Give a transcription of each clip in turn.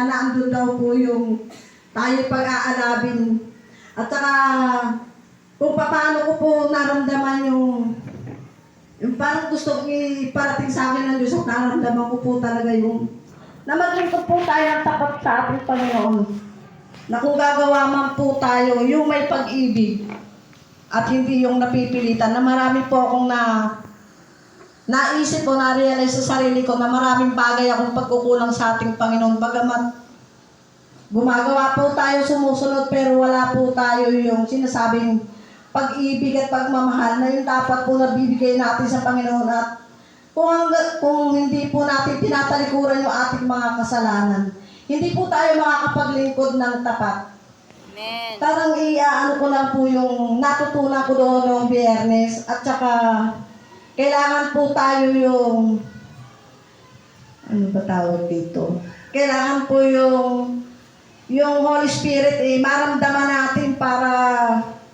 na andun daw po yung tayo pag-aalabin. At saka, kung paano ko po naramdaman yung parang gusto iparating sa akin ng Diyos at naramdaman ko po talaga yung na maglingkod po tayo ng tapat sa ating Panginoon. Na kung gagawa man po tayo, yung may pag-ibig at hindi yung napipilitan, na marami po akong naisip ko, na-realize sa sarili ko na maraming bagay akong pagkukulang sa ating Panginoon. Bagamat gumagawa po tayo, sumusunod, pero wala po tayo yung sinasabing pag-ibig at pagmamahal na yung dapat po nabibigay natin sa Panginoon. At kung hindi po natin tinatalikuran yung ating mga kasalanan, hindi po tayo makakapaglingkod ng tapat. Amen. Tarang ano ko lang po yung natutunan ko doon noong Biyernes. At saka, kailangan po tayo yung, ano ba tawag dito? Kailangan po yung Holy Spirit, maramdaman natin para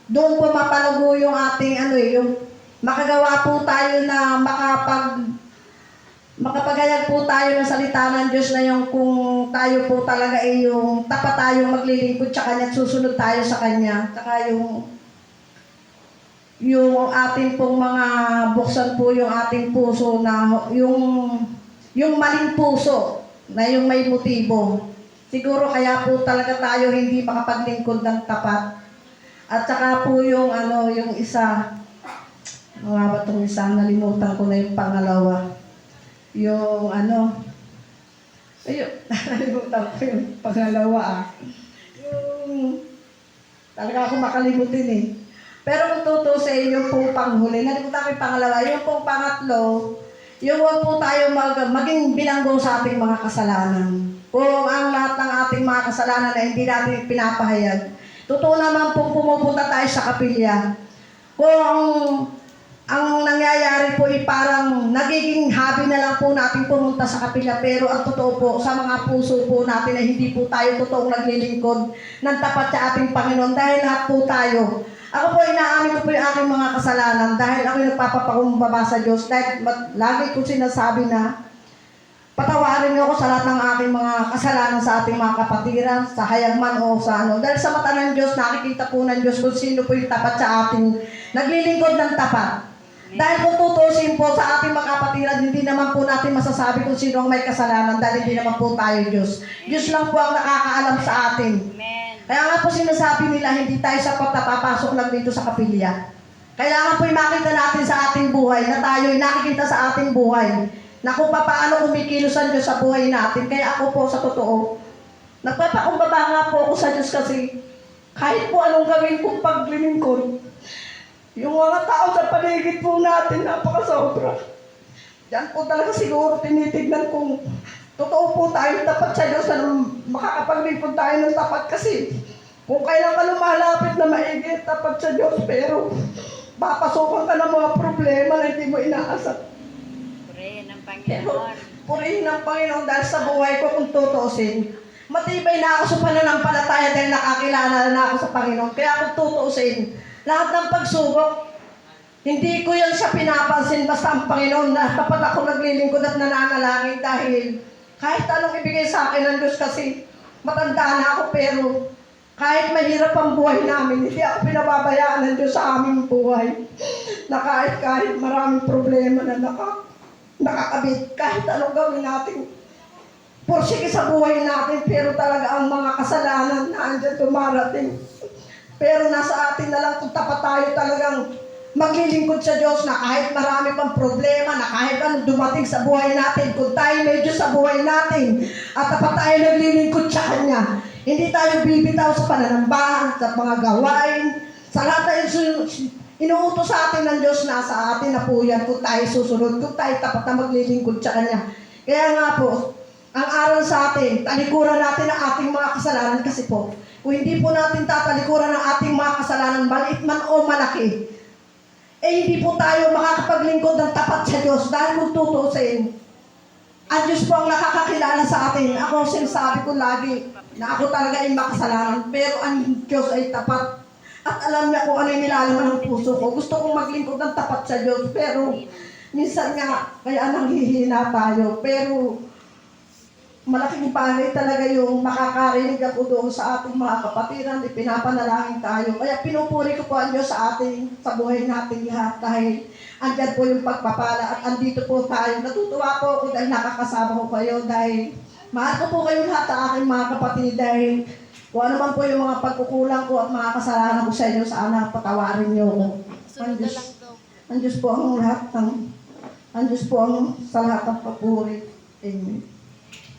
doon po mapalago yung ating, yung makagawa po tayo na makapagayag po tayo ng salita ng Diyos na yung kung tayo po talaga yung tapat tayong maglilingkod sa Kanya at susunod tayo sa Kanya. Saka yung ating pong mga buksan po yung ating puso na yung maling puso na yung may motibo. Siguro kaya po talaga tayo hindi makapaglingkod ng tapat. At saka po yung isa, mga ba itong isa, nalimutan ko na yung pangalawa. Yung nalimutan ko yung pangalawa Yung, talaga ako makalimutin Pero kung tutusin, yung pong panghuli, nalimutan ko yung pangalawa, yung pong pangatlo, yung huwag po tayo maging bilanggo sa ating mga kasalanan. Kung ang lahat ng ating mga kasalanan na hindi natin pinapahayag, totoo naman pong pumupunta tayo sa kapilya. Kung ang nangyayari po parang nagiging hobby na lang po natin pumunta sa kapilya, pero ang totoo po, sa mga puso po natin na hindi po tayo totoong naglilingkod ng tapat sa ating Panginoon dahil lahat po tayo. Ako po, inaamin ko po yung aking mga kasalanan dahil ako nagpapapakumbaba sa Diyos. Dahil lagi ko sinasabi na patawarin niyo ako sa lahat ng aking mga kasalanan sa ating mga kapatiran, sa hayagman o sa Dahil sa mata ng Diyos, nakikita po ng Diyos kung sino po yung tapat sa ating naglilingkod ng tapat. Dahil kung tutusin po sa ating mga kapatiran, hindi naman po natin masasabi kung sino ang may kasalanan dahil hindi naman po tayo Diyos. Diyos lang po ang nakakaalam sa atin. Kaya nga po sinasabi nila, hindi tayo sapat na papasok lang dito sa kapilya. Kailangan po makita natin sa ating buhay na tayo ay nakikita sa ating buhay na kung paano kumikilos ang Diyos sa buhay natin. Kaya ako po sa totoo, nagpapakumbaba nga po ako sa Diyos kasi kahit po anong gawin kong paglilingkod, yung mga tao sa paligid po natin, napakasobra. Yan po talaga siguro tinitignan kung totoo po tayo tapat sa Diyos na makakapaglingkod tayo ng tapat kasi kung kailan ka lumalapit na maigit tapat sa Diyos pero papasukan ka ng mga problema na hindi mo inaasat. Purihin ng Panginoon. Purihin ng Panginoon dahil sa buhay ko kung tutuusin. Matibay na ako sa pananampalataya dahil nakakilala na ako sa Panginoon. Kaya kung tutuusin, lahat ng pagsubok, hindi ko yan siya pinapansin basta ang Panginoon na dapat ako naglilingkod at nananalangin dahil kahit anong ibigay sa akin ng Diyos kasi matanda na ako pero kahit mahirap ang buhay namin, hindi ako pinababayaan ng Diyos sa aming buhay. Na kahit maraming problema na nakakabit, kahit anong gawin natin, pursige sa buhay natin, pero talaga ang mga kasalanan na andyan dumarating. Pero nasa atin na lang kung tapat tayo talagang maglilingkod sa Diyos na kahit marami pang problema, na kahit anong dumating sa buhay natin, kung tayo may Diyos sa buhay natin at tapat tayo naglilingkod sa Kanya, hindi tayo bibitaw sa pananambahan, sa mga gawain, sa lahat na inuutos sa atin ng Diyos, nasa atin na po yan kung tayo susunod, kung tayo tapat na maglilingkod sa Kanya. Kaya nga po, ang aral sa atin, talikuran natin ang ating mga kasalanan kasi po, kung hindi po natin tatalikuran ang ating mga kasalanan, maliit man o malaki, hindi po tayo makakapaglingkod ng tapat sa Diyos dahil kung tutuusin, ang Diyos po ang nakakakilala sa atin. Ako sinasabi ko lagi na ako talaga ay makasalanan, pero ang Diyos ay tapat at alam niya kung ano yung nilalaman ng puso ko. Gusto kong maglingkod ng tapat sa Diyos, pero minsan nga, kaya nanghihina tayo, pero malaking bagay talaga yung makakarinig ako doon sa ating mga kapatiran, ipinapanalangin tayo. Kaya pinupuri ko po ang Diyos sa buhay nating lahat dahil andyan po yung pagpapala at andito po tayo. Natutuwa po ako dahil nakakasama ko kayo dahil mahal ko po kayo lahat sa aking mga kapatid dahil kung ano man po yung mga pagkukulang ko at mga kasalanan ko sa inyo, sana patawarin niyo ako. Ang Diyos po ang lahat ng, ang Diyos po ang sa lahat ng papuri. Amen.